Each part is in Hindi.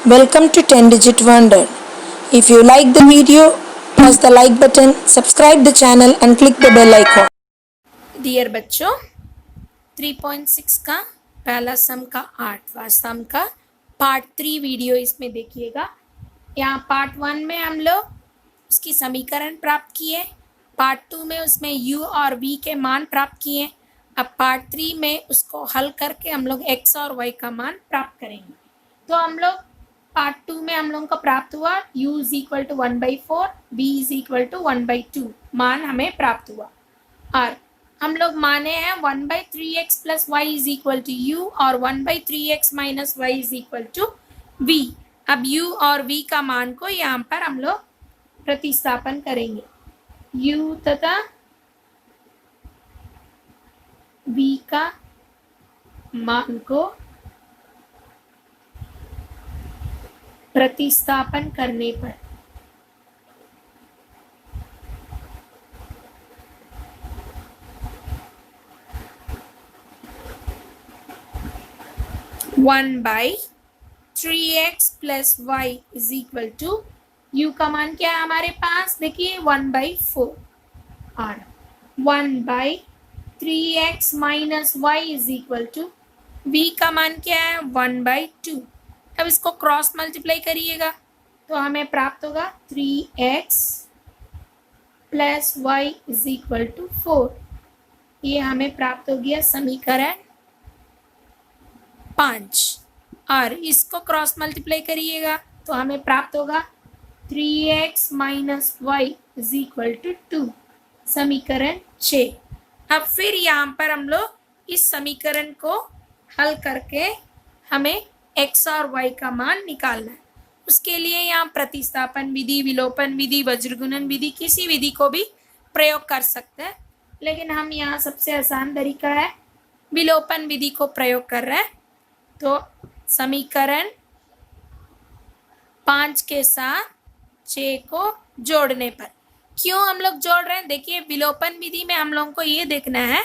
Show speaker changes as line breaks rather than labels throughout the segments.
Welcome to 10 Digit Wonder. If you like the video, press the like button, subscribe the channel and click the bell icon.
Dear बच्चों 3.6 का पहला सम का 8वां सम का पार्ट 3 वीडियो इसमें देखिएगा। यहाँ पार्ट 1 में हम लोग उसकी समीकरण प्राप्त किए, पार्ट 2 में उसमें u और v के मान प्राप्त किए। अब पार्ट 3 में उसको हल करके हम लोग x और y का मान प्राप्त करेंगे। तो हम लोग पार्ट 2 में हम लोगों को प्राप्त हुआ u is equal to 1/4, v is equal to 1/2 मान हमें प्राप्त हुआ। और हम लोग माने हैं 1/3x plus y is equal to u और 1/3x minus y is equal to v। अब u और v का मान को यहाँ पर हम लोग प्रतिस्थापन करेंगे। u तथा v का मान को प्रतिस्थापन करने पर one by 3x plus y is equal to u का मान क्या है हमारे पास, देखिए 1/4 और 1/3x minus y is equal to v का मान क्या है 1/2। अब इसको क्रॉस मल्टीप्लाई करिएगा तो हमें प्राप्त होगा 3x plus y is equal to 4। ये हमें प्राप्त हो गया समीकरण 5। और इसको क्रॉस मल्टीप्लाई करिएगा तो हमें प्राप्त होगा 3x minus y is equal to 2, समीकरण 6। अब फिर यहाँ पर हम लोग इस समीकरण को हल करके हमें x और y का मान निकालना है। उसके लिए यहाँ प्रतिस्थापन विधि, विलोपन विधि, वज्रगुणन विधि, किसी विधि को भी प्रयोग कर सकते हैं, लेकिन हम यहाँ सबसे आसान तरीका है विलोपन विधि को प्रयोग कर रहे हैं। तो समीकरण 5 के साथ 6 को जोड़ने पर क्यों हम लोग जोड़ रहे हैं, देखिए विलोपन विधि में हम लोगों को ये देखना है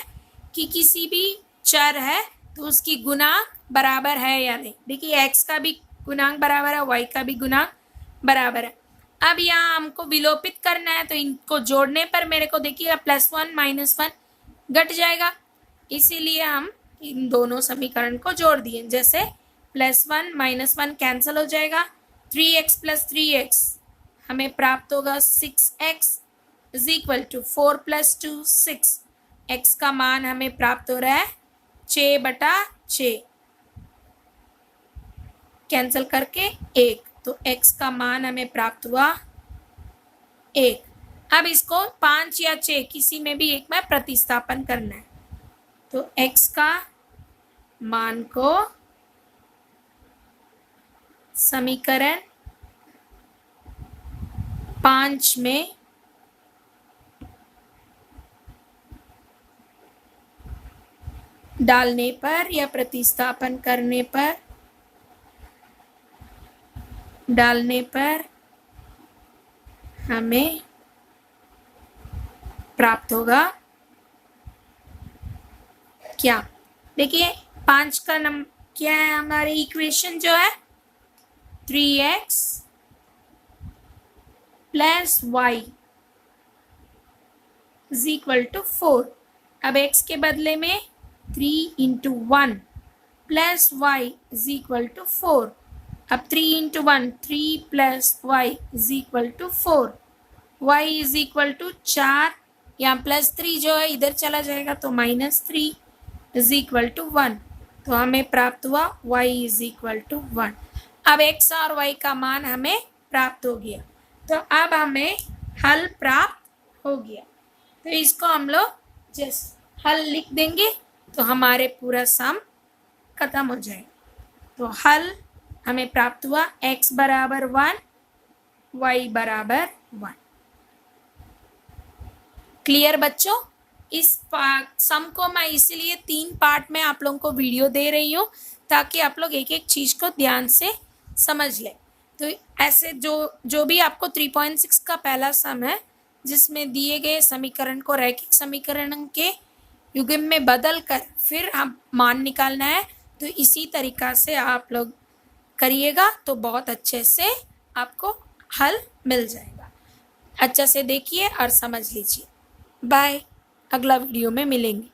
कि किसी भी चर है तो उसकी गुणांक बराबर है या नहीं। देखिए x का भी गुणांक बराबर है, y का भी गुणांक बराबर है। अब यहाँ हमको विलोपित करना है तो इनको जोड़ने पर मेरे को देखिए +1 -1 घट जाएगा, इसीलिए हम इन दोनों समीकरण को जोड़ दिए। जैसे +1 -1 कैंसिल हो जाएगा, 3x प्लस 3x हमें प्राप्त होगा 6x is equal to 4 + 2 6। x का मान हमें प्राप्त हो रहा है 6/6, कैंसिल करके 1, तो x का मान हमें प्राप्त हुआ 1। अब इसको 5 या 6 किसी में भी एक में प्रतिस्थापन करना है तो x का मान को समीकरण 5 में डालने पर या प्रतिस्थापन करने पर हमें प्राप्त होगा क्या, देखिए 5 का नंबर क्या है, हमारी इक्वेशन जो है 3x plus y is equal to 4। अब x के बदले में 3 × 1 plus y is equal to 4। अब 3 × 1 3 plus y is equal to 4, y is equal to 4, यहाँ +3 जो है इधर चला जाएगा तो -3 इज इक्वल टू 1। तो हमें प्राप्त हुआ y इज इक्वल टू 1। अब x और y का मान हमें प्राप्त हो गया, तो अब हमें हल प्राप्त हो गया। तो इसको हम लोग जस्ट हल लिख देंगे तो हमारे पूरा सम खत्म हो जाएगा। तो हल हमें प्राप्त हुआ x बराबर 1, y बराबर 1। क्लियर बच्चों, इस सम को मैं इसीलिए 3 पार्ट में आप लोगों को वीडियो दे रही हूँ ताकि आप लोग एक एक चीज़ को ध्यान से समझ लें। तो ऐसे जो भी आपको 3.6 का पहला सम है जिसमें दिए गए समीकरण को रैखिक समीकरण के युग्म में बदल कर फिर हम मान निकालना है, तो इसी तरीका से आप लोग करिएगा तो बहुत अच्छे से आपको हल मिल जाएगा। अच्छे से देखिए और समझ लीजिए। बाय, अगला वीडियो में मिलेंगे।